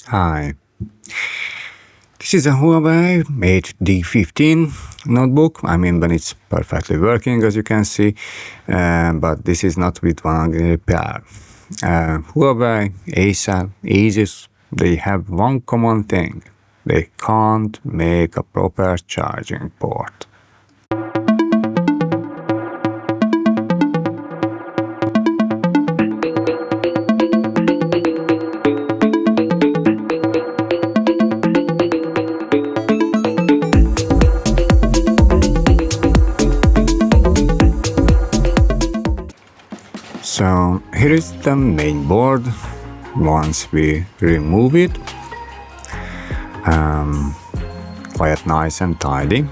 Hi, this is a Huawei Mate D15 notebook. I mean, when it's perfectly working, as you can see, but this is not with one repair. Huawei, Acer, Asus, they have one common thing. They can't make a proper charging port. So here is the main board. Once we remove it, quite nice and tidy.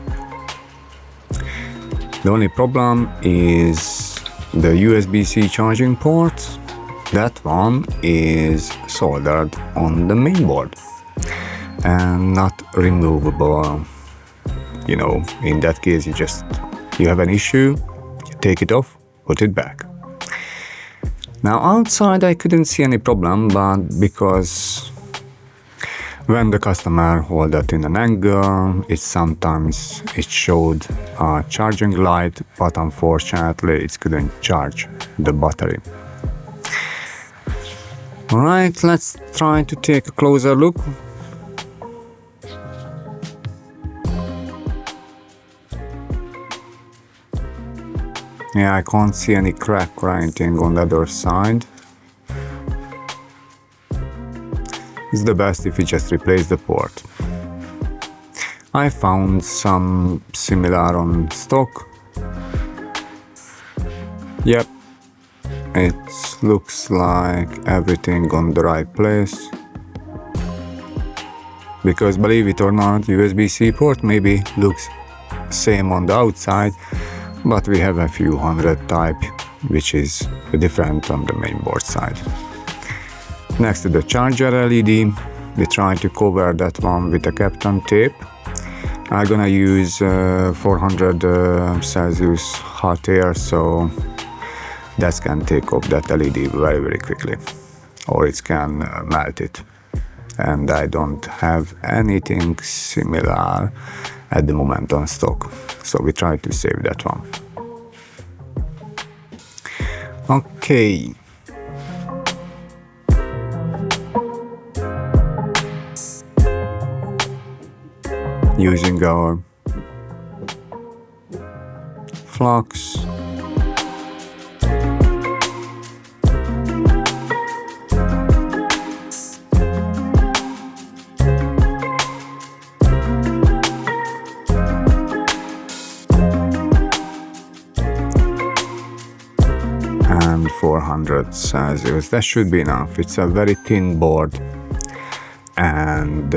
The only problem is the USB-C charging port. That one is soldered on the main board and not removable. You know, in that case, you have an issue, you take it off, put it back. Now outside I couldn't see any problem, but because when the customer held it in an angle, it showed a charging light, but unfortunately it couldn't charge the battery. Alright, let's try to take a closer look. Yeah, I can't see any crack or anything on the other side. It's the best if you just replace the port. I found some similar on stock. Yep, it looks like everything on the right place. Because believe it or not, USB-C port maybe looks same on the outside, but we have a few hundred type, which is different on the main board side. Next to the charger LED, we try to cover that one with a Kapton tape. I'm gonna use 400 Celsius hot air, so that can take off that LED very, very quickly, or it can melt it. And I don't have anything similar at the moment on stock, so we try to save that one. Okay. Using our flux. And 400 Celsius, that should be enough. It's a very thin board, and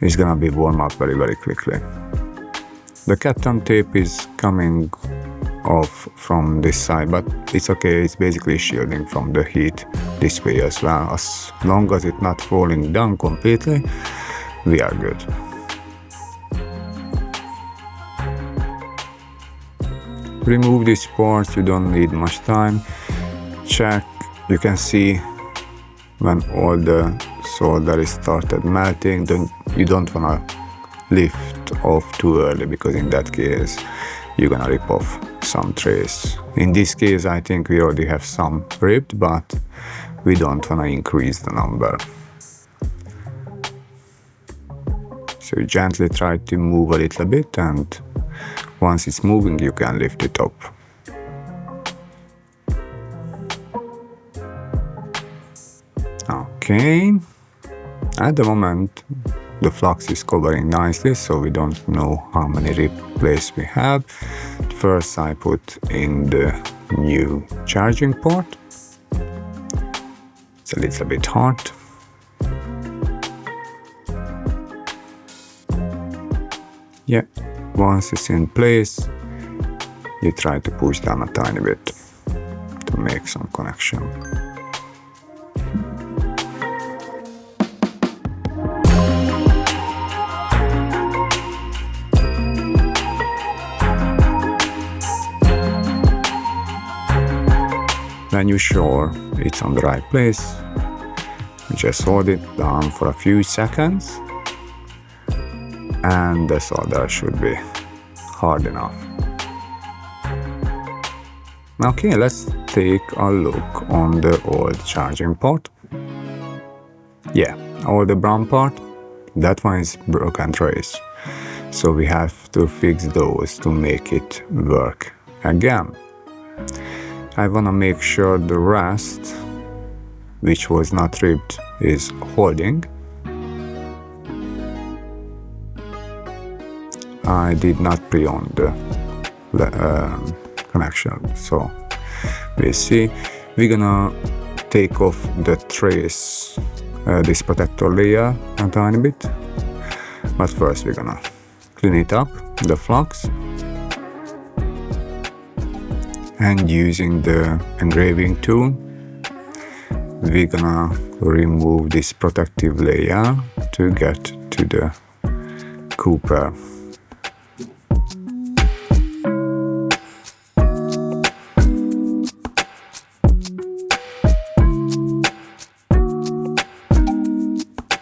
it's gonna be warm up very, very quickly. The Kapton tape is coming off from this side, but it's okay. It's basically shielding from the heat this way as well. As long as it's not falling down completely, we are good. Remove these ports, you don't need much time. Check, you can see when all the solder is started melting, you don't wanna lift off too early, because in that case you're gonna rip off some trace. In this case I think we already have some ripped, but we don't wanna increase the number. So you gently try to move a little bit, and once it's moving you can lift it up. Okay, at the moment the flux is covering nicely, so we don't know how many replays we have. First I put in the new charging port. It's a little bit hot. Yeah, once it's in place, you try to push down a tiny bit to make some connection. When you're sure it's on the right place, just hold it down for a few seconds and the solder should be hard enough. Okay, let's take a look on the old charging port. Yeah, all the brown part, that one is broken trace. So we have to fix those to make it work again. I wanna make sure the rest, which was not ripped, is holding. I did not pre-on the connection, so we'll see. We're gonna take off the trace, this protector layer a tiny bit, but first we're gonna clean it up, the flux, and using the engraving tool we're gonna remove this protective layer to get to the cooper.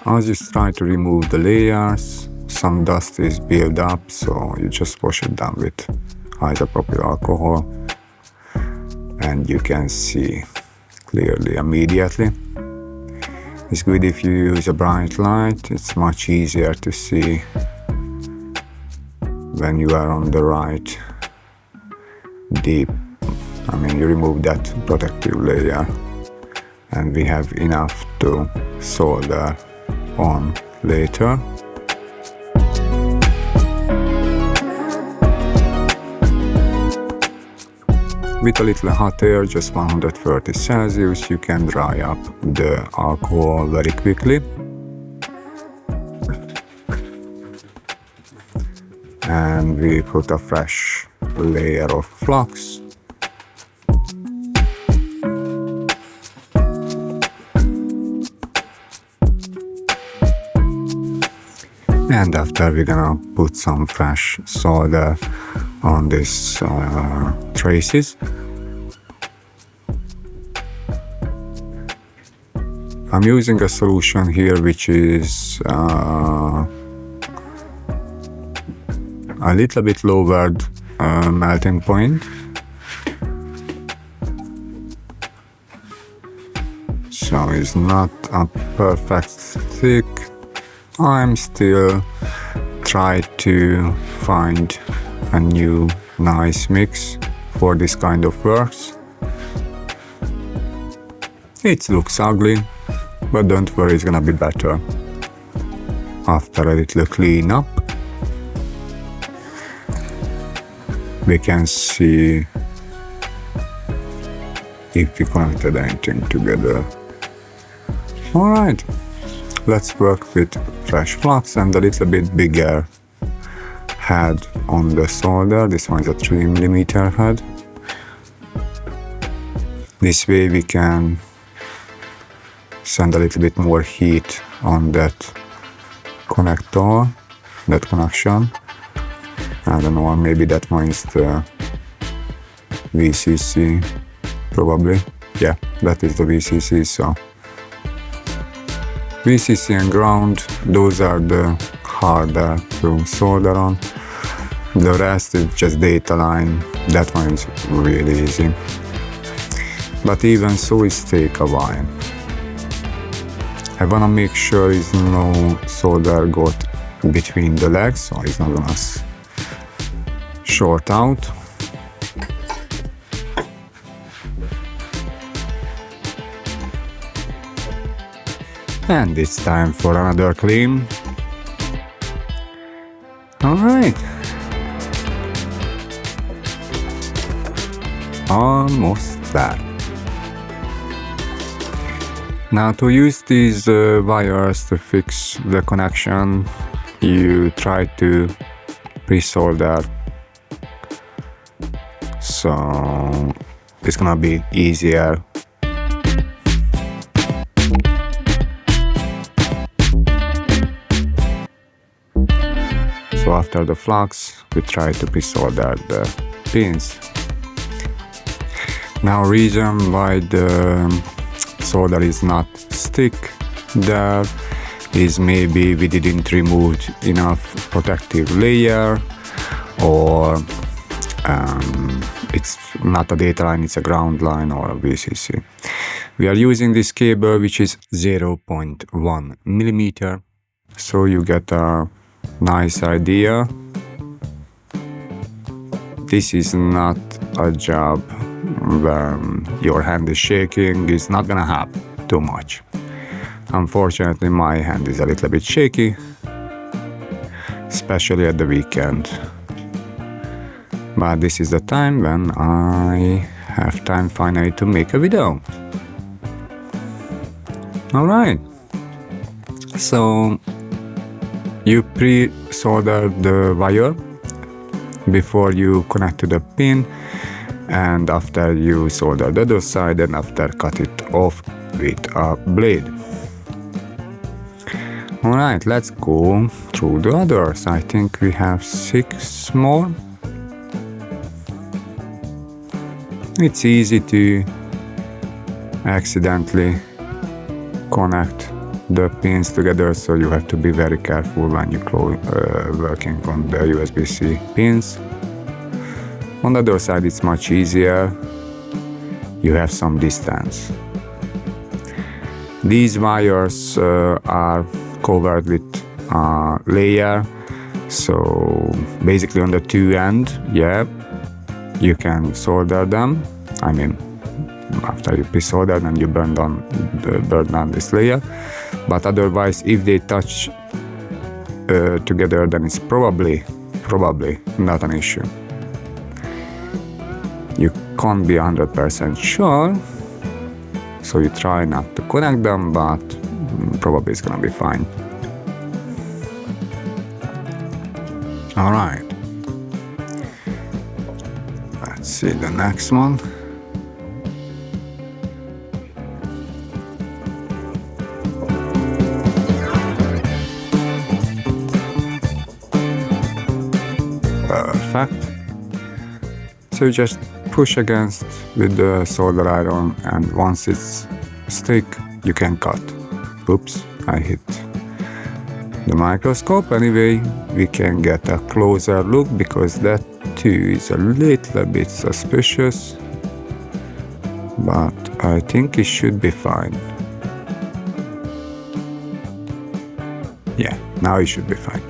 I'll just try to remove the layers. Some dust is built up, so you just wash it down with isopropyl alcohol and you can see clearly immediately. It's good if you use a bright light, it's much easier to see when you are on the right deep. You remove that protective layer and we have enough to solder on later. With a little hot air, just 130 Celsius, you can dry up the alcohol very quickly. And we put a fresh layer of flux. And after we're gonna put some fresh solder on these traces. I'm using a solution here which is a little bit lowered melting point. So it's not a perfect stick. I'm still trying to find a new nice mix for this kind of works. It looks ugly, but don't worry, it's gonna be better after a little cleanup. We can see if we connected anything together. Alright, let's work with fresh flux and a little bit bigger head on the solder. This one is a 3mm head. This way we can send a little bit more heat on that connector, that connection. I don't know, maybe that one is the VCC, probably. Yeah, that is the VCC, so VCC and ground, those are the harder to solder on. The rest is just data line, that one is really easy. But even so, it takes a while. I wanna make sure is no solder got between the legs, so it's not gonna short out. And it's time for another clean. Alright. Almost done. Now to use these wires to fix the connection, you try to pre-solder. So it's gonna be easier. So after the flux, we try to pre-solder the pins. Now, reason why the solder is not stick there is maybe we didn't remove enough protective layer, or it's not a data line, it's a ground line or a VCC. We are using this cable which is 0.1 millimeter, so you get a nice idea. This is not a job where your hand is shaking, it's not gonna help too much. Unfortunately, my hand is a little bit shaky, especially at the weekend. But this is the time when I have time finally to make a video. Alright, so you pre-solder the wire before you connect to the pin, and after you solder the other side, and after cut it off with a blade. Alright, let's go through the others. I think we have 6 more. It's easy to accidentally connect the pins together, so you have to be very careful when you working on the USB-C pins. On the other side it's much easier, you have some distance. These wires are covered with a layer, so basically on the two end, you can solder them. I mean, after you pre-solder and you burn down this layer, but otherwise if they touch together, then it's probably not an issue. You can't be 100% sure, so you try not to connect them, but probably it's gonna be fine. Alright, let's see the next one. Perfect. So you just push against with the solder iron, and once it's stick, you can cut. Oops, I hit the microscope. Anyway, we can get a closer look because that too is a little bit suspicious, but I think it should be fine. Yeah, now it should be fine.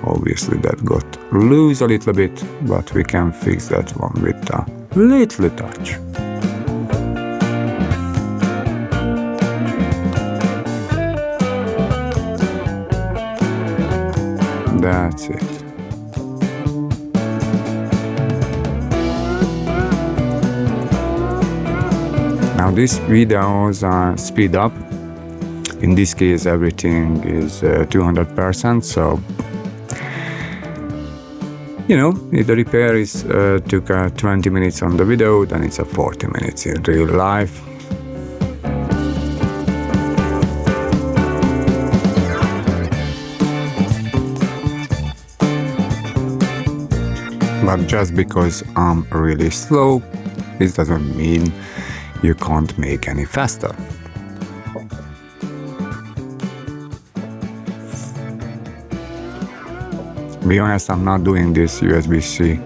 Obviously that got loose a little bit, but we can fix that one with a little touch. That's it. Now these videos are speed up. In this case everything is 200%, so you know, if the repair is took 20 minutes on the video, then it's 40 minutes in real life. But just because I'm really slow, this doesn't mean you can't make any faster. To be honest, I'm not doing this USB-C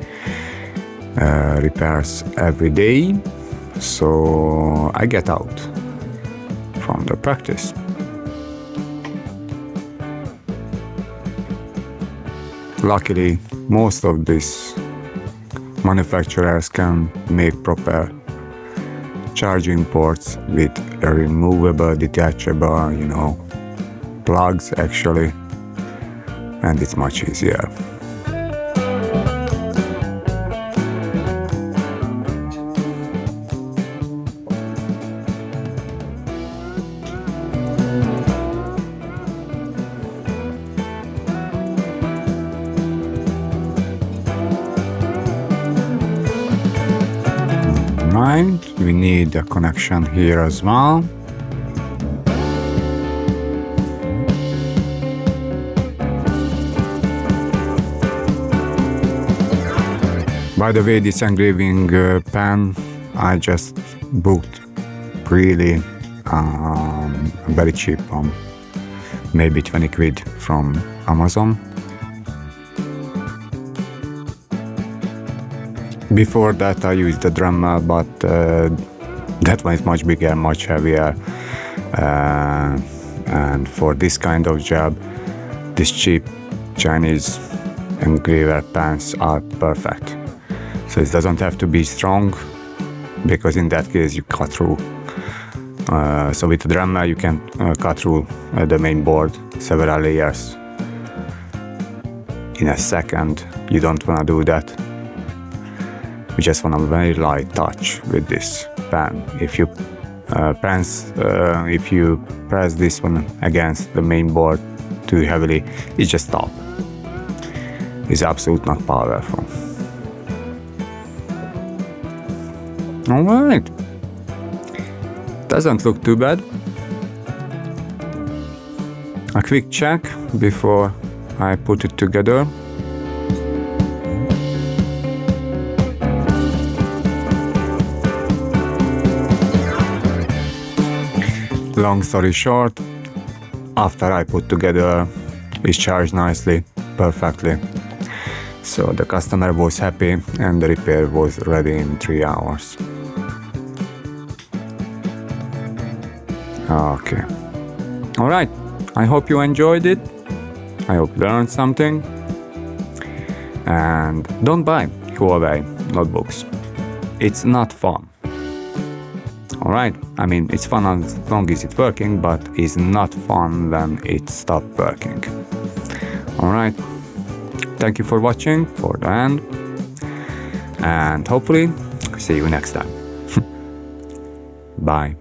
repairs every day, so I get out from the practice. Luckily, most of these manufacturers can make proper charging ports with removable, detachable, plugs actually, and it's much easier. We need a connection here as well. By the way, this engraving pen I just booked really very cheap one, maybe 20 quid from Amazon. Before that I used the Dremel, but that one is much bigger, much heavier, and for this kind of job these cheap Chinese engraver pens are perfect. So it doesn't have to be strong, because in that case you cut through. So with the Dremel you can cut through the main board several layers in a second. You don't want to do that. You just want a very light touch with this pen. If you press this one against the main board too heavily, it just stops. It's absolutely not powerful. Alright, doesn't look too bad. A quick check before I put it together. Long story short, after I put together, it's charged nicely, perfectly. So the customer was happy and the repair was ready in 3 hours. Okay. Alright, I hope you enjoyed it. I hope you learned something. And don't buy Huawei notebooks. It's not fun. Alright, I mean, it's fun as long as it's working, but it's not fun when it stops working. Alright, thank you for watching for the end, and hopefully see you next time. Bye.